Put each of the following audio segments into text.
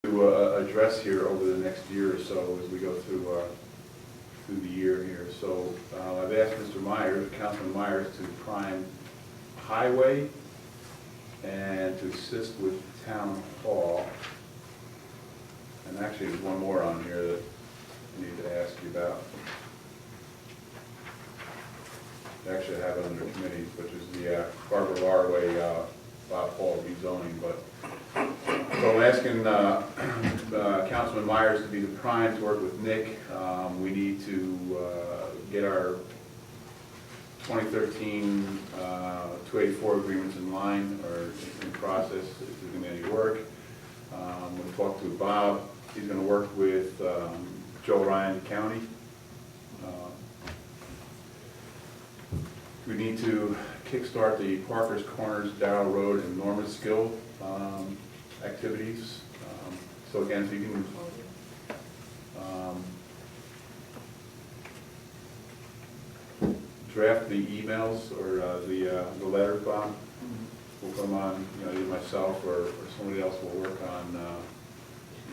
to address here over the next year or so as we go through the year here. So I've asked Mr. Myers, Councilman Myers, to prime highway and to assist with town hall. And actually, there's one more on here that I need to ask you about. Actually, I have it under committees, which is the Barbara Larway, Bob Hall rezoning. But so I'm asking Councilman Myers to be the prime to work with Nick. We need to get our 2013 284 agreements in line or in process if there's going to be any work. We'll talk to Bob. He's going to work with Joe Ryan County. We need to kickstart the Parker's Corners, Darrow Road, and Norman's Skill activities. So again, if you can draft the emails or the letters, Bob. We'll put them on, either myself or somebody else will work on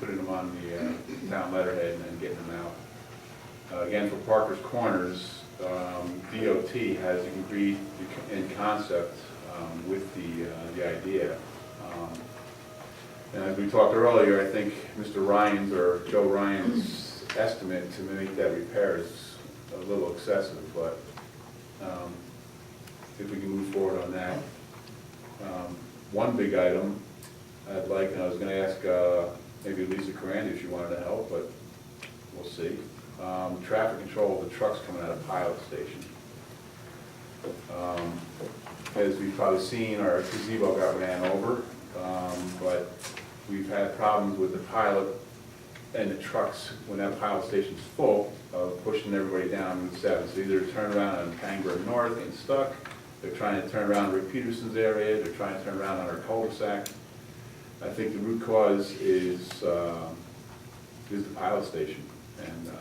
putting them on the town letterhead and then getting them out. Again, for Parker's Corners, DOT has agreed in concept with the idea. And as we talked earlier, I think Mr. Ryan's or Joe Ryan's estimate to make that repair is a little excessive, but if we can move forward on that. One big item I'd like, and I was going to ask maybe Lisa Carandi if she wanted to help, but we'll see. Traffic control of the trucks coming out of Pilot Station. As we've probably seen, our gazebo got ran over, but we've had problems with the Pilot and the trucks when that Pilot Station's full of pushing everybody down Route 7. So either turn around on Pangburn North and stuck, they're trying to turn around Rick Peterson's area, they're trying to turn around on our cul-de-sac. I think the root cause is the Pilot Station. And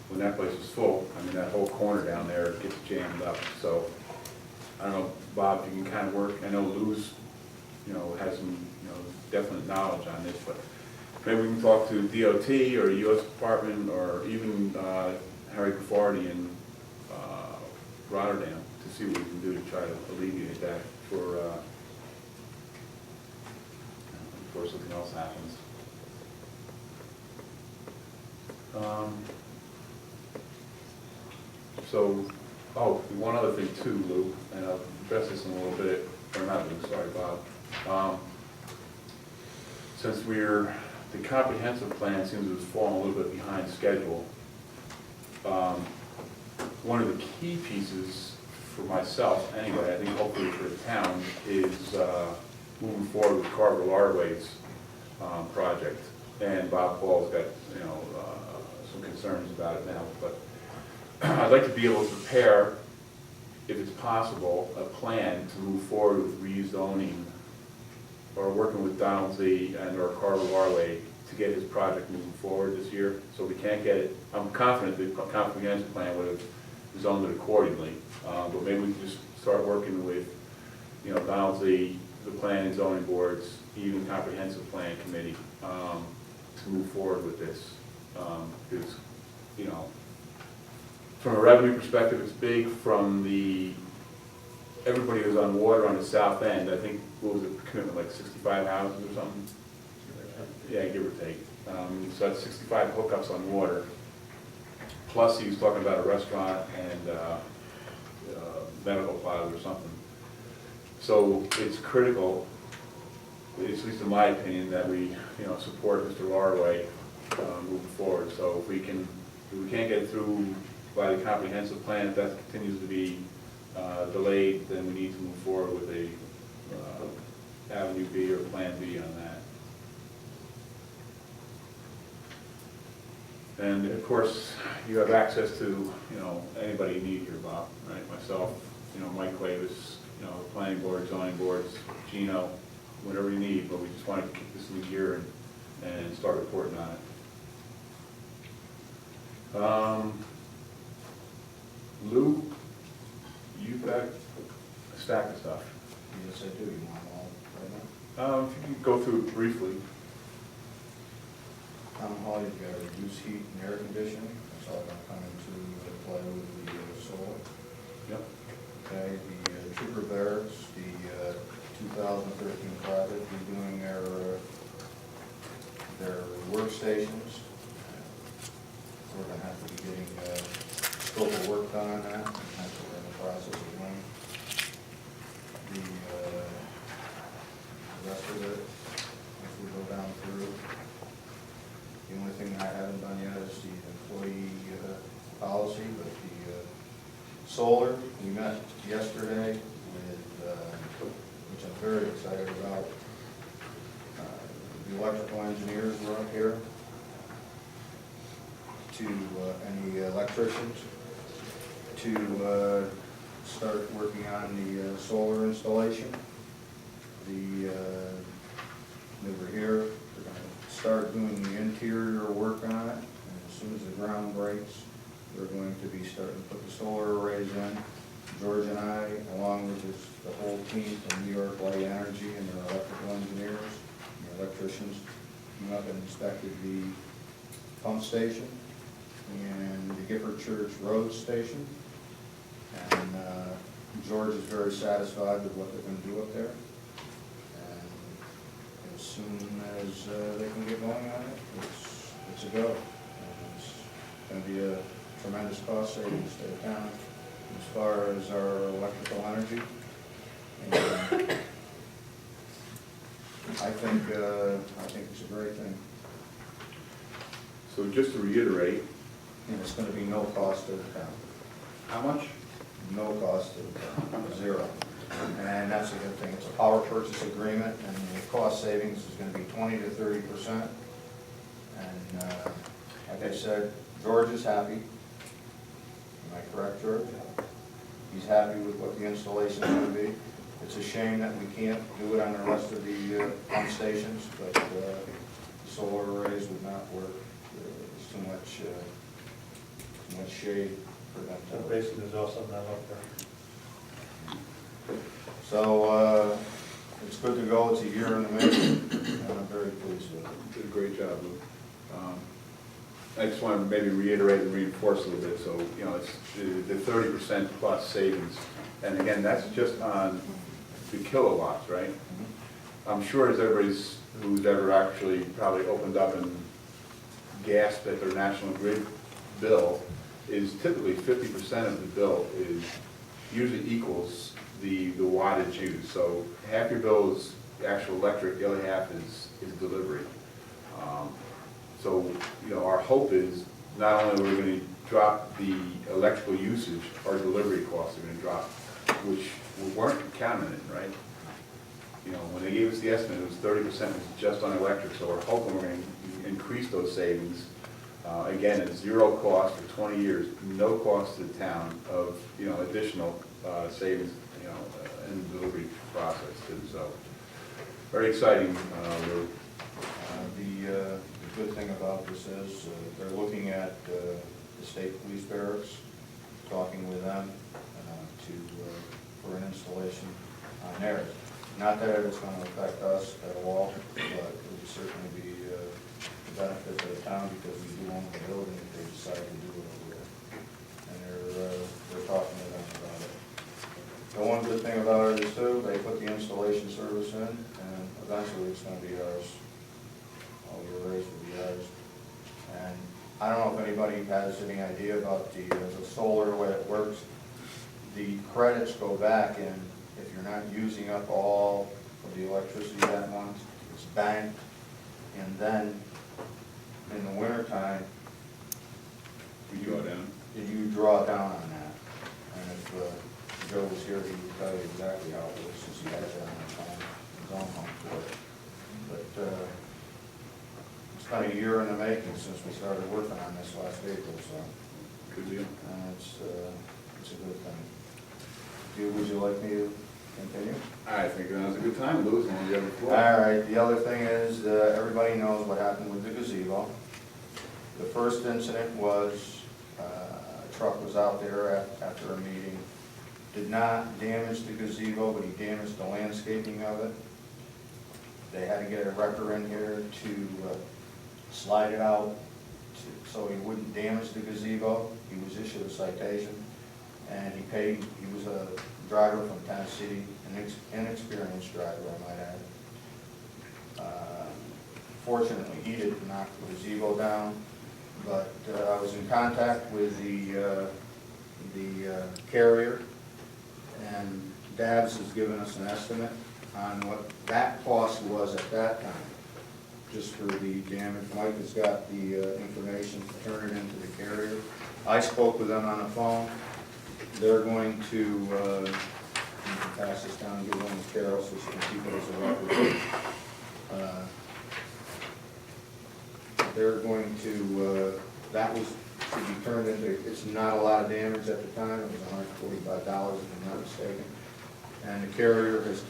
when that place is full, I mean, that whole corner down there gets jammed up. So I don't know, Bob, if you can kind of work. I know Lou's, has some, definite knowledge on this, but maybe we can talk to DOT or U.S. Department or even Harry Caffardi in Rotterdam to see what we can do to try to alleviate that before something else happens. One other thing too, Lou, and I'll address this in a little bit, or not Lou, sorry, Bob. Since the comprehensive plan seems to have fallen a little bit behind schedule, one of the key pieces for myself, anyway, I think hopefully for the town, is moving forward with Carver Larway's project. And Bob Paul's got, some concerns about it now, but I'd like to be able to prepare, if it's possible, a plan to move forward with rezoning or working with Donald Z. and or Carver Larway to get his project moving forward this year. So we can't get it, I'm confident the comprehensive plan would have zoned it accordingly, but maybe we can just start working with, Donald Z., the planning and zoning boards, even comprehensive plan committee, to move forward with this. Because, from a revenue perspective, it's big. From everybody who's on water on the south end, I think, what was the commitment, like 65 houses or something? Yeah, give or take. So that's 65 hookups on water. Plus, he was talking about a restaurant and medical plaza or something. So it's critical, at least in my opinion, that we, support Mr. Larway moving forward. So if we can't get it through by the comprehensive plan, if that continues to be delayed, then we need to move forward with a Avenue B or Plan B on that. And of course, you have access to, anybody you need here, Bob, right? Myself, Mike Clavis, planning board, zoning boards, Gino, whatever you need, but we just wanted to kick this new gear and start reporting on it. Lou, you've got a stack of stuff. Yes, I do. You want them all right now? If you can go through it briefly. hall, you've got reduced heat and air conditioning. That's all gonna come into play with the solar. Yep. Okay, the trooper barracks, the 2013 project, redoing their workstations. We're gonna have to be getting scope of work done on that. That's what we're in the process of doing. The rest of it, if we go down through, the only thing I haven't done yet is the employee policy, but the solar, we met yesterday with, which I'm very excited about. The electrical engineers were up here, to any electricians, to start working on the solar installation. They were here, they're going to start doing the interior work on it, and as soon as the ground breaks, they're going to be starting to put the solar arrays in. George and I, along with the whole team from New York Light Energy and their electrical engineers and the electricians, came up and inspected the pump station and the Gifford Church Road station. And George is very satisfied with what they're going to do up there. And as soon as they can get going on it, it's a go. And it's going to be a tremendous cost savings to the town as far as our electrical energy. And I think it's a great thing. So just to reiterate, And it's going to be no cost to the town. how much? No cost to the town, zero. And that's a good thing. It's a power purchase agreement, and the cost savings is going to be 20 to 30%. And like I said, George is happy. Am I correct, George? He's happy with what the installation is going to be. It's a shame that we can't do it on the rest of the pump stations, but solar arrays would not work. There's too much shade for them So to. basically, there's also not up there. So, it's good to go. It's a year in the making, and I'm very pleased with it. Did a great job, Lou. I just want to maybe reiterate and reinforce a little bit, so, you know, it's the 30% plus savings. And again, that's just on the kilowatts, right? I'm sure as everybody's who's ever actually probably opened up and gasped at their National Grid bill, is typically 50% of the bill is usually equals the wattage used. So half your bill is actual electric, the other half is delivery. So, you know, our hope is not only we're going to drop the electrical usage, our delivery costs are going to drop, which we weren't counting in, right? You know, when they gave us the estimate, it was 30% was just on electric, so we're hoping we're going to increase those savings. Again, at zero cost for 20 years, no cost to the town of, you know, additional savings, you know, in the delivery process too. So, very exciting. The good thing about this is they're looking at the state police barracks, talking with them for an installation on theirs. Not that it's going to affect us at all, but it would certainly be a benefit to the town because we do own the building if they decide to do it over there. And they're talking to them about it. The one good thing about it is too, they put the installation service in, and eventually it's going to be ours. All the arrays will be ours. And I don't know if anybody has any idea about the solar, the way it works. The credits go back in if you're not using up all of the electricity that month. It's banked, and then in the wintertime, We draw down. you draw down on that. And if Joe was here, he would tell you exactly how it works, since he had that on his own home for it. But it's been a year in the making since we started working on this last April, so Good deal. it's a good thing. Would you like me to continue? I think now's a good time, Lou, as long as you have the floor. All right, the other thing is, everybody knows what happened with the gazebo. The first incident was, a truck was out there after a meeting, did not damage the gazebo, but he damaged the landscaping of it. They had to get a wrecker in here to slide it out so he wouldn't damage the gazebo. He was issued a citation, and he paid. He was a driver from Tennessee, an inexperienced driver, I might add. Fortunately, he didn't knock the gazebo down, but I was in contact with the carrier, and Dabs has given us an estimate on what that cost was at that time, just for the damage. Mike has got the information to turn it into the carrier. I spoke with them on the phone. They're going to, you can pass this down and give one to Carol so she can keep it as a record. They're going to, that was to be turned into, it's not a lot of damage at the time. It was $145 if I'm not mistaken. And the carrier has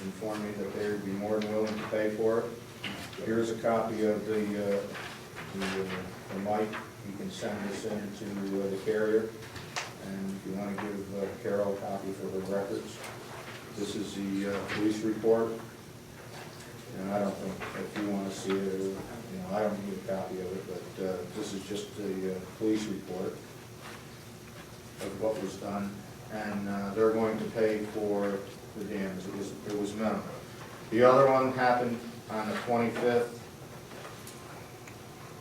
informed me that they would be more than willing to pay for it. Here's a copy of the Mike. You can send this in to the carrier. And if you want to give Carol a copy for the records. This is the police report. And I don't think, if you want to see it, I don't need a copy of it, but this is just the police report of what was done. And they're going to pay for the damage. It was minimal. The other one happened on the 25th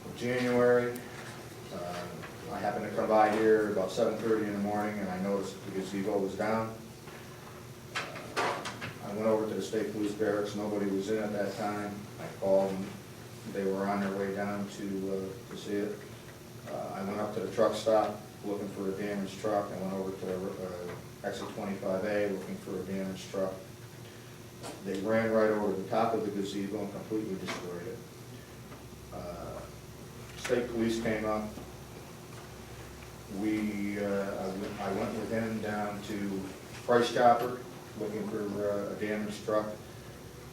of January. I happened to come by here about 7:30 in the morning, and I noticed the gazebo was down. I went over to the state police barracks. Nobody was in at that time. I called them. They were on their way down to see it. I went up to the truck stop looking for a damaged truck. I went over to exit 25A looking for a damaged truck. They ran right over the top of the gazebo and completely destroyed it. State police came up. I went with him down to Price Chopper looking for a damaged truck,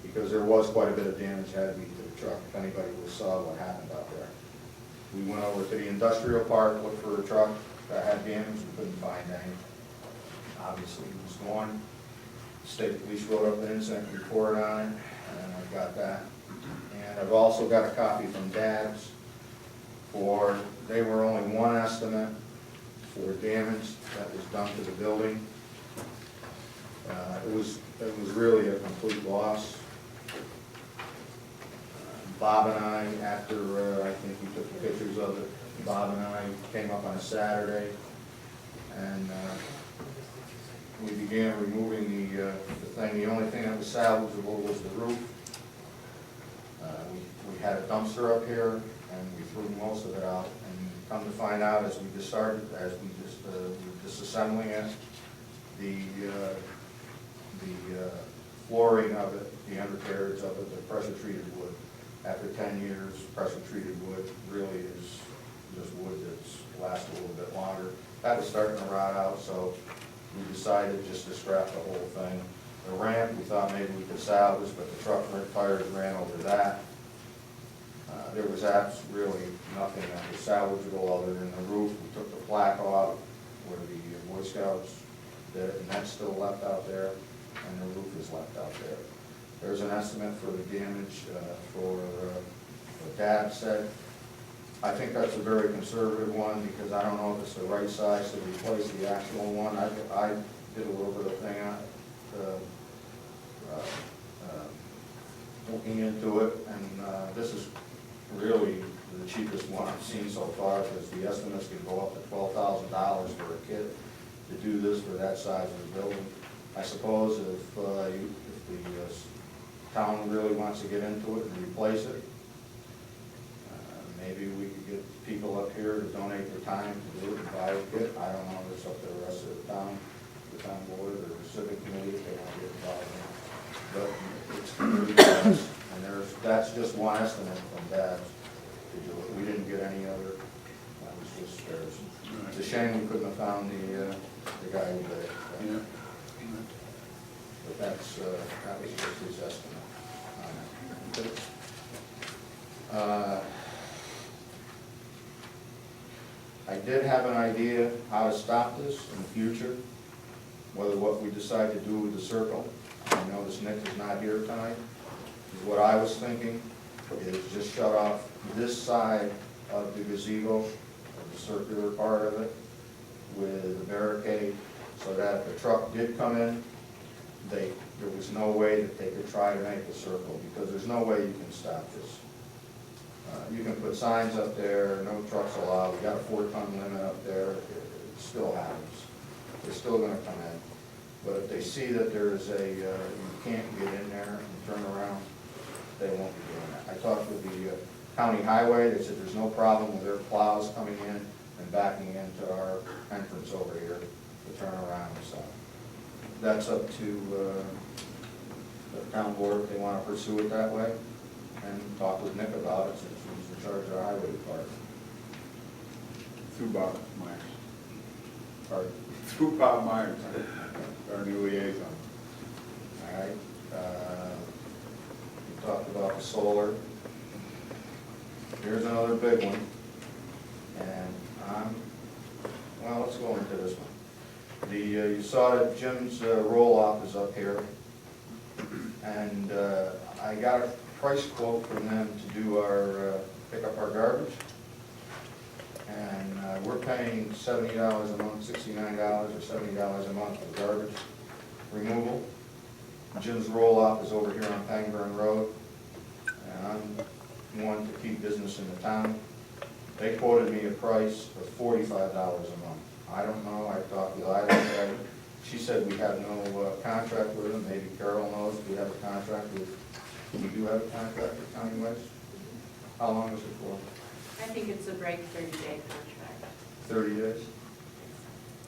because there was quite a bit of damage had to be to the truck, if anybody saw what happened out there. We went over to the industrial park, looked for a truck that had damage. We couldn't find any. Obviously, it was gone. State police wrote up an incident report on it, and I got that. And I've also got a copy from Dad's for, they were only one estimate for damage that was done to the building. It was really a complete loss. Bob and I, after I think we took the pictures of it, Bob and I came up on a Saturday, and we began removing the thing. The only thing that was salvageable was the roof. We had a dumpster up here, and we threw most of it out. And come to find out, as we just started, as we just disassembling it, the flooring of it, the undercarriage of it, the pressure-treated wood. After 10 years, pressure-treated wood really is just wood that's lasts a little bit longer. That was starting to rot out, so we decided just to scrap the whole thing. The ramp, we thought maybe we could salvage, but the truck tires ran over that. There was really nothing that was salvageable other than the roof. We took the plaque off where the Boy Scouts did it, and that's still left out there, and the roof is left out there. There's an estimate for the damage for what Dad said. I think that's a very conservative one, because I don't know if it's the right size to replace the actual one. I did a little bit of thing on looking into it, and this is really the cheapest one I've seen so far, because the estimates can go up to $12,000 for a kit to do this for that size of the building. I suppose if the town really wants to get into it and replace it, maybe we could get people up here to donate their time to do it and buy a kit. I don't know if it's up to the rest of the town board or the civic committee if they want to get involved in it. But it's pretty close, and that's just one estimate from Dad's to do it. We didn't get any other. That was just theirs. It's a shame we couldn't have found the guy who did it. Yeah. But that was just his estimate on it. I did have an idea how to stop this in the future, whether what we decide to do with the circle. I notice Nick is not here tonight. What I was thinking is just shut off this side of the gazebo, the circular part of it, with a barricade, so that if the truck did come in, there was no way that they could try to make a circle, because there's no way you can stop this. You can put signs up there, no trucks allowed, we got a 4-ton limit up there, it still happens. They're still gonna come in. But if they see that there's you can't get in there and turn around, they won't be doing that. I talked with the county highway, they said there's no problem with their plows coming in and backing into our entrance over here to turn around, so. That's up to the town board if they want to pursue it that way, and talk with Nick about it since he's in charge of our highway department. Through Bob Myers. Pardon? Through Bob Myers, our new liaison. All right. We talked about the solar. Here's another big one, and well, let's go into this one. You saw that Jim's roll-off is up here, and I got a price quote from them to do pick up our garbage, and we're paying $70 a month, $69 or $70 a month for garbage removal. Jim's roll-off is over here on Pangburn Road, and I'm one to keep business in the town. They quoted me a price of $45 a month. I don't know, I talked to Ida, she said we have no contract with them, maybe Carol knows we have a contract with, we do have a contract with County West. How long is it for? I think it's a break 30-day contract. 30 days?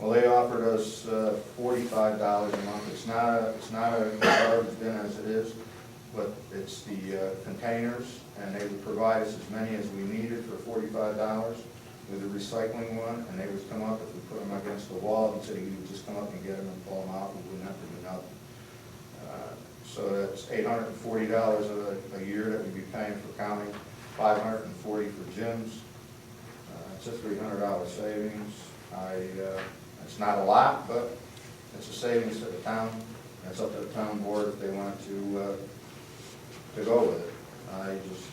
Well, they offered us $45 a month. It's not a garbage bin as it is, but it's the containers, and they would provide us as many as we needed for $45 with the recycling one, and they would come up, if we put them against the wall, and say you would just come up and get them and pull them out, we wouldn't have to do nothing. So that's $840 a year that we'd be paying for county, $540 for gyms. It's a $300 savings. It's not a lot, but it's a savings to the town. It's up to the town board if they want to go with it. I just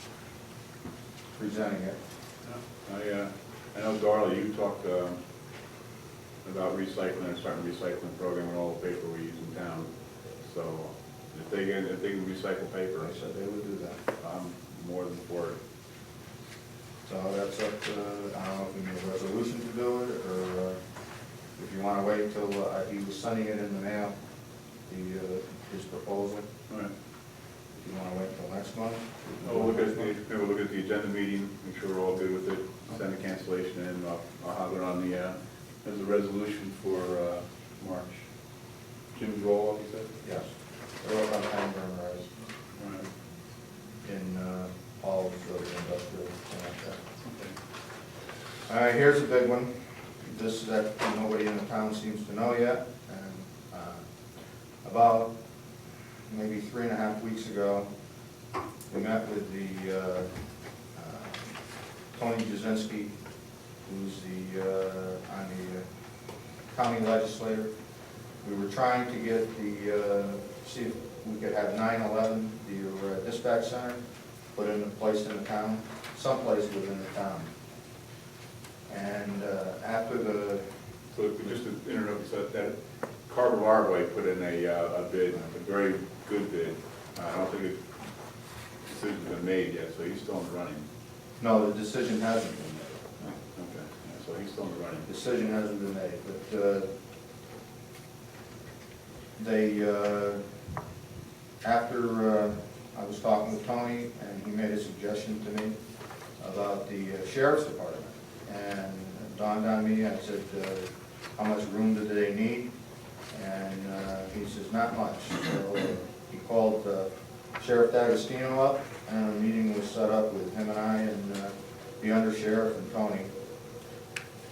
presenting it. I know, Darla, you talked about recycling and starting a recycling program and all the paper we use in town. So if they can recycle paper, They said they would do that. I'm more than for it. So that's up to, I don't know if we need a resolution to do it, or if you want to wait till, he was sending it in the mail, his proposal. All right. If you want to wait till next month. We'll look at the agenda meeting, make sure we're all good with it, send the cancellation in, I'll have it on the, as a resolution for March. Jim's roll-up, you said? Yes. They're up on Pangburn Road All right. in Paul's industrial plant. Okay. All right, here's a big one. This that nobody in the town seems to know yet. And about maybe 3.5 weeks ago, we met with the Tony Jasinski, who's on the county legislator. We were trying to get see if we could have 911, the dispatch center, put in a place in the town, someplace within the town. And after the... So just to interrupt you, so that Carver Larway put in a bid, a very good bid. I don't think a decision's been made yet, so he's still in the running. No, the decision hasn't been made. Oh, okay, yeah, so he's still in the running. Decision hasn't been made, but after I was talking with Tony, and he made a suggestion to me about the sheriff's department, and it dawned on me, I said, how much room do they need? And he says, not much. So he called Sheriff D'Agostino up, and a meeting was set up with him and I and the undersheriff and Tony.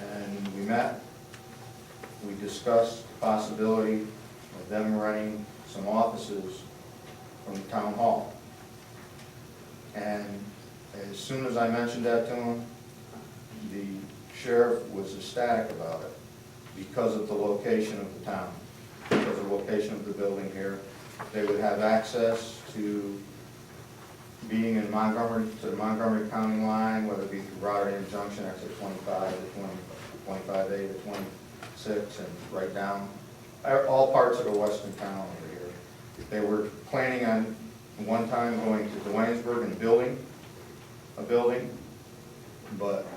And we met, we discussed the possibility of them renting some offices from the town hall. And as soon as I mentioned that to him, the sheriff was ecstatic about it because of the location of the town, because of the location of the building here. They would have access to being in Montgomery, to the Montgomery County line, whether it be through Rotterdam Junction, exit 25 to 25A to 26, and right down, all parts of the western town over here. They were planning on one time going to Duanesburg and building a building, but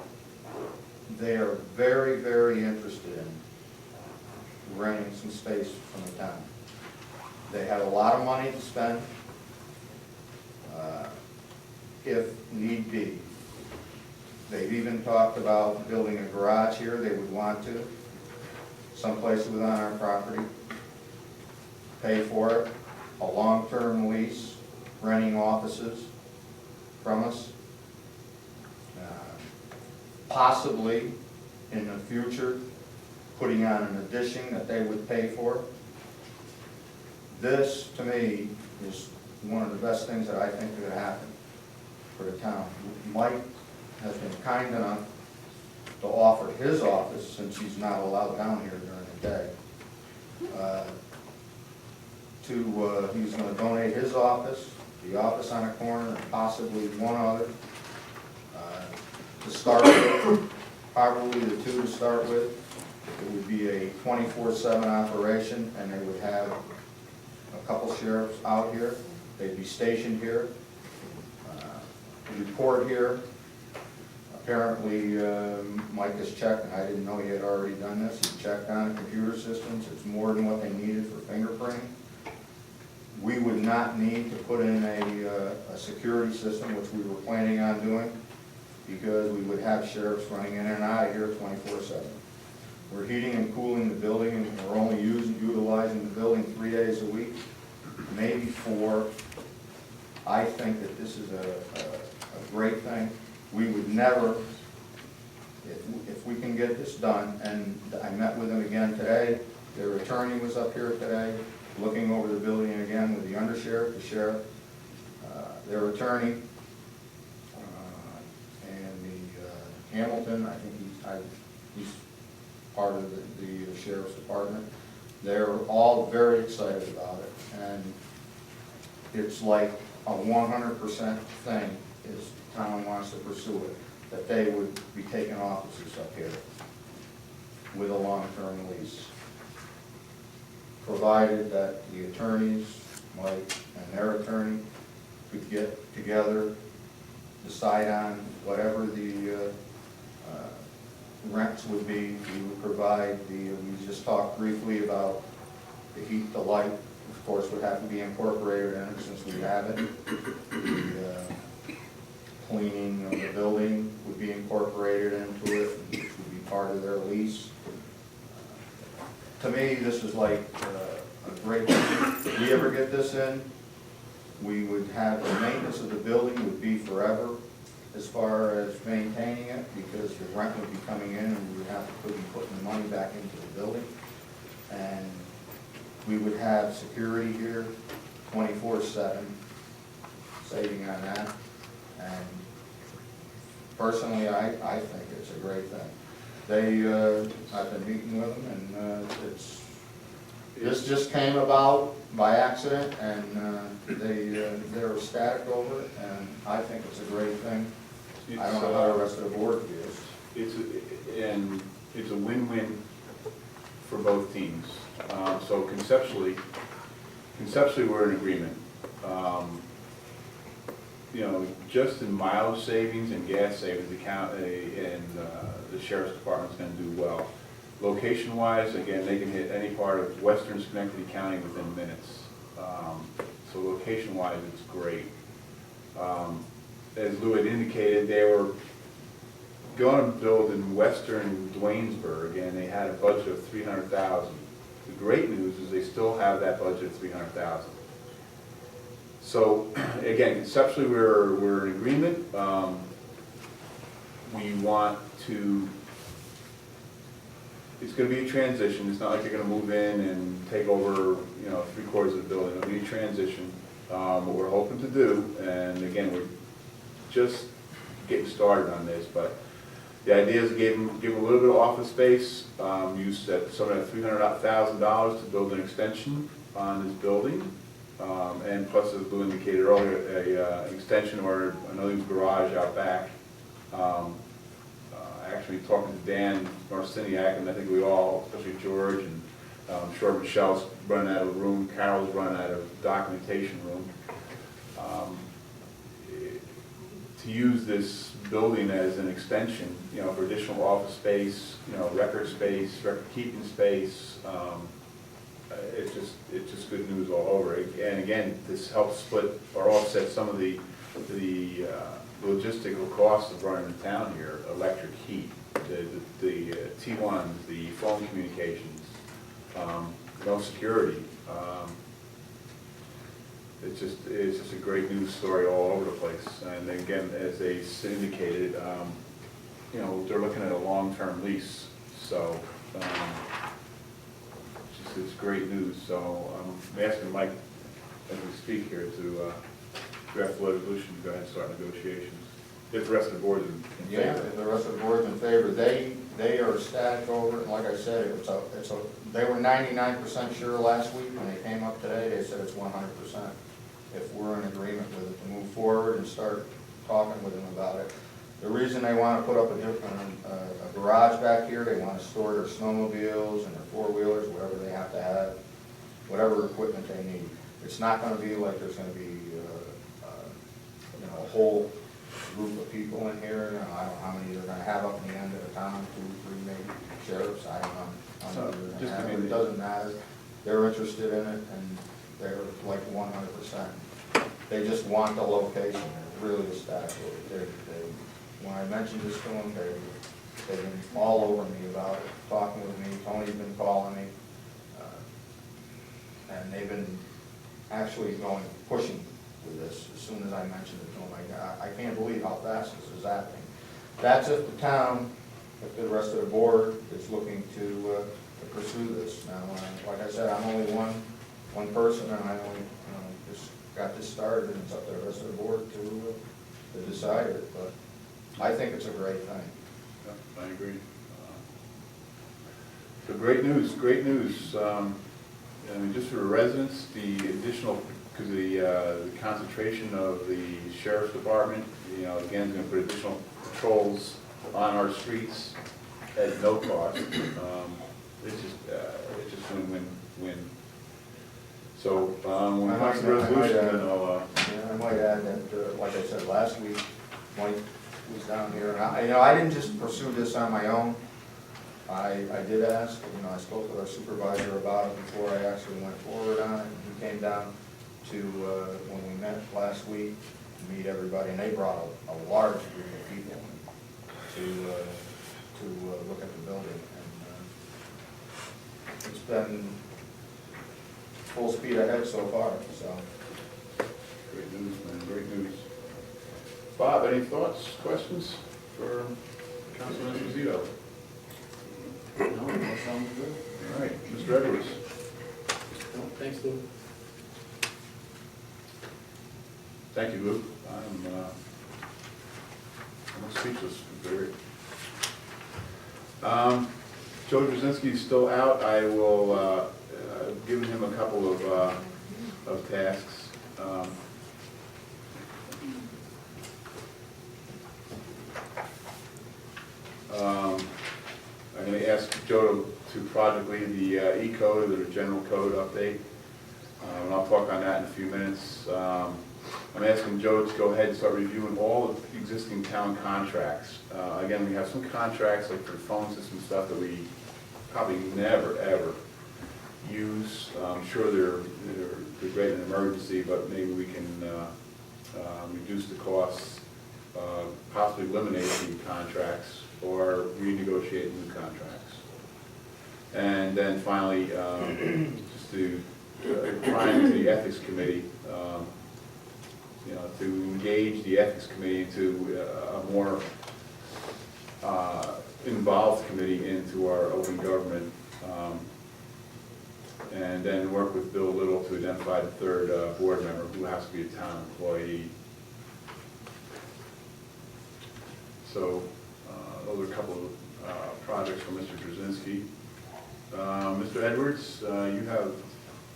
they are very, very interested in renting some space from the town. They have a lot of money to spend, if need be. They've even talked about building a garage here, they would want to, someplace within our property, pay for it, a long-term lease, renting offices from us. Possibly, in the future, putting on an addition that they would pay for. This, to me, is one of the best things that I think could happen for the town. Mike has been kind enough to offer his office, since he's not allowed down here during the day, he's gonna donate his office, the office on a corner, and possibly one other, to start with, probably the two to start with. It would be a 24/7 operation, and they would have a couple sheriffs out here. They'd be stationed here, report here. Apparently, Mike has checked, and I didn't know he had already done this. He checked on computer systems. It's more than what they needed for fingerprinting. We would not need to put in a security system, which we were planning on doing, because we would have sheriffs running in and out of here 24/7. We're heating and cooling the building, and we're only utilizing the building 3 days a week, maybe 4. I think that this is a great thing. We would never, if we can get this done, and I met with them again today, their attorney was up here today, looking over the building again with the undersheriff, the sheriff, their attorney, and the Hamilton, I think he's part of the sheriff's department. They're all very excited about it, and it's like a 100% thing is the town wants to pursue it, that they would be taking offices up here with a long-term lease, provided that the attorneys, Mike and their attorney, could get together, decide on whatever the rents would be. We would provide we just talked briefly about the heat, the light, of course, would have to be incorporated in it since we have it. The cleaning of the building would be incorporated into it, which would be part of their lease. To me, this is like a great thing. If we ever get this in, we would have the maintenance of the building would be forever as far as maintaining it, because the rent would be coming in and we would have to be putting the money back into the building. And we would have security here 24/7, saving on that. And personally, I think it's a great thing. I've been meeting with them, and this just came about by accident, and they're ecstatic over it, and I think it's a great thing. I don't know how the rest of the board feels. It's a win-win for both teams. So conceptually, we're in agreement. Just in mileage savings and gas savings, the sheriff's department's going to do well. Location-wise, again, they can hit any part of western Schenectady County within minutes. So location-wise, it's great. As Lou had indicated, they were going to build in western Duanesburg, and they had a budget of $300,000. The great news is they still have that budget of $300,000. So again, conceptually, we're in agreement. We want to. It's going to be a transition. It's not like you're going to move in and take over, 3/4 of the building. It'll be a transition. What we're hoping to do, and again, we're just getting started on this, but the idea is give them a little bit of office space. Use that some of that $300,000 to build an extension on this building, And plus, as Lou indicated earlier, an extension or another garage out back. Actually talking to Dan Marciniak, and I think we all, especially George, and I'm sure Michelle's running out of room, Carol's running out of documentation room. To use this building as an extension, you know, for additional office space, you know, record space, record keeping space, it's just good news all over. And again, this helps split or offset some of the logistical costs of running the town here, electric, heat, the T1s, the phone communications, no security. It's just a great news story all over the place. And again, as they indicated, you know, they're looking at a long-term lease, so it's great news. So I'm asking Mike, as we speak here, to draft the resolution, go ahead and start negotiations. If the rest of the board is in Yeah, favor. if the rest of the board's in favor, they are ecstatic over it, and like I said, they were 99% sure last week, when they came up today, they said it's 100%. If we're in agreement with it, to move forward and start talking with them about it. The reason they want to put up a garage back here, they want to store their snowmobiles and their four-wheelers, whatever they have to have, whatever equipment they need. It's not going to be like there's going to be, you know, a whole group of people in here. You know, I don't know how many they're going to have up in the end of the town, 2, 3 maybe, sheriffs, I don't know how many they're going to have. It doesn't matter. They're interested in it, and they're like 100%. They just want the location. They're really ecstatic with it. When I mentioned this to them, they've been all over me about it, talking with me. Tony's been calling me. And they've been actually pushing with this as soon as I mentioned it to them. I can't believe how fast this is happening. That's if the town, if the rest of the board is looking to pursue this. Now, like I said, I'm only one person, and I only just got this started, and it's up to the rest of the board to decide it. But I think it's a great thing. Yeah, I agree. So great news, great news. I mean, just for the residents, the additional, because of the concentration of the sheriff's department, you know, again, going to put additional patrols on our streets at no cost. It's just win-win-win. So when it comes to resolution, then I'll. Yeah, I might add that, like I said last week, Mike was down here, and I didn't just pursue this on my own. I did ask, I spoke with our supervisor about it before I actually went forward on it. And he came down to, when we met last week, to meet everybody, and they brought a large group of people to look at the building. And it's been full speed ahead so far, so. Great news, man, great news. Bob, any thoughts, questions for Councilman Esposito? No, that sounds good. All right, Mr. Edwards. No, thanks, Lou. Thank you, Lou. I'm speechless. Very. Joe Drzezinski's still out. I will give him a couple of tasks. I'm going to ask Joe to project lead the E-code or the general code update. And I'll talk on that in a few minutes. I'm asking Joe to go ahead and start reviewing all of the existing town contracts. Again, we have some contracts like for the phone system stuff that we probably never, ever use. I'm sure they're great in an emergency, but maybe we can reduce the costs, possibly eliminate the contracts or renegotiate new contracts. And then finally, just to prime the ethics committee, to engage the ethics committee into a more involved committee into our open government, and then work with Bill Little to identify the third board member who has to be a town employee. So those are a couple of projects from Mr. Drzezinski. Mr. Edwards, you have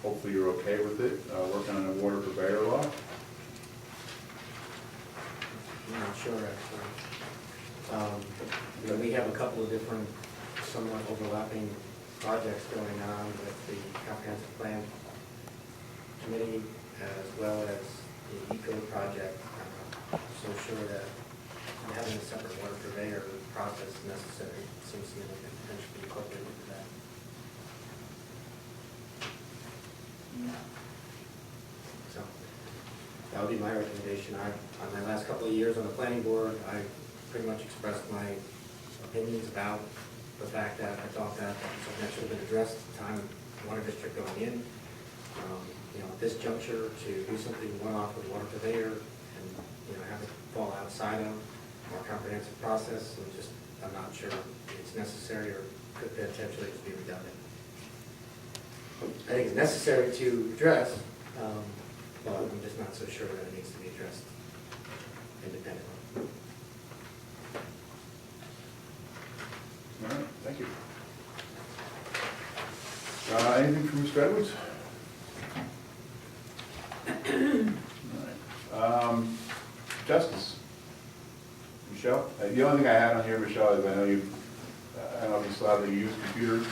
hopefully you're okay with it, working on a water purveyor law. I'm not sure, actually. We have a couple of different somewhat overlapping projects going on with the comprehensive plan committee as well as the eco project. I'm so sure that having a separate water purveyor process is necessary. Seems to me like it potentially be incorporated into that. So that would be my recommendation. On my last couple of years on the planning board, I pretty much expressed my opinions about the fact that I thought that something that should have been addressed at the time of the water district going in. At this juncture, to do something one-off with water purveyor and, have it fall outside of a more comprehensive process, I'm not sure it's necessary or could potentially just be redundant. I think it's necessary to address, but I'm just not so sure that it needs to be addressed independently. All right, thank you. Anything from Mr. Edwards? All right. Justice. Michelle? The only thing I had on here, Michelle, is I know you, I don't know if you still have to use computers.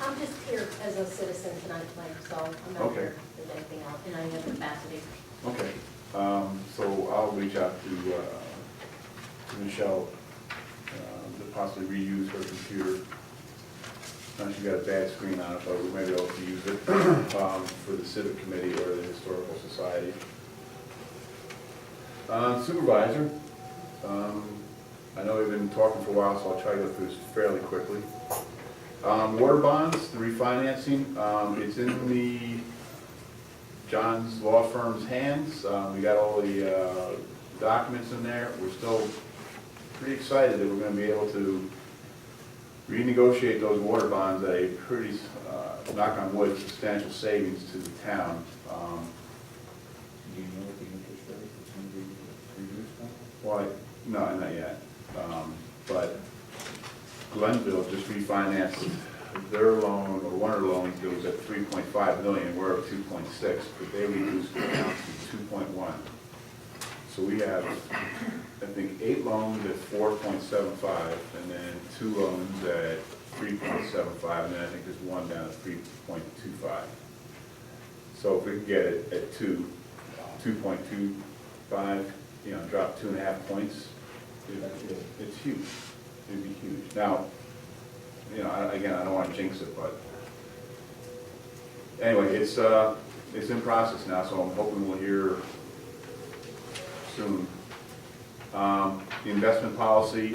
I'm just here as a citizen tonight, so I'm not Okay. here with anything else, in any other capacity. Okay. So I'll reach out to Michelle to possibly reuse her computer. She's got a bad screen on it, but we may be able to use it for the civic committee or the historical society. Supervisor, I know we've been talking for a while, so I'll try to go through this fairly quickly. Water bonds, the refinancing, it's in the John's law firm's hands. We got all the documents in there. We're still pretty excited that we're going to be able to renegotiate those water bonds at a pretty, knock on wood, substantial savings to the town. Do you know what the interest rate is going to be reduced by? Well, no, not yet. But Glenville just refinanced their loan, or one of their loans, it was at 3.5 million, we're at 2.6, but they reduced it down to 2.1. So we have, I think, 8 loans at 4.75, and then 2 loans at 3.75, and then I think there's one down at 3.25. So if we could get it at 2.25, drop 2.5 points, it's huge. It'd be huge. Now, again, I don't want to jinx it, but anyway, it's in process now, so I'm hoping we'll hear soon. The investment policy.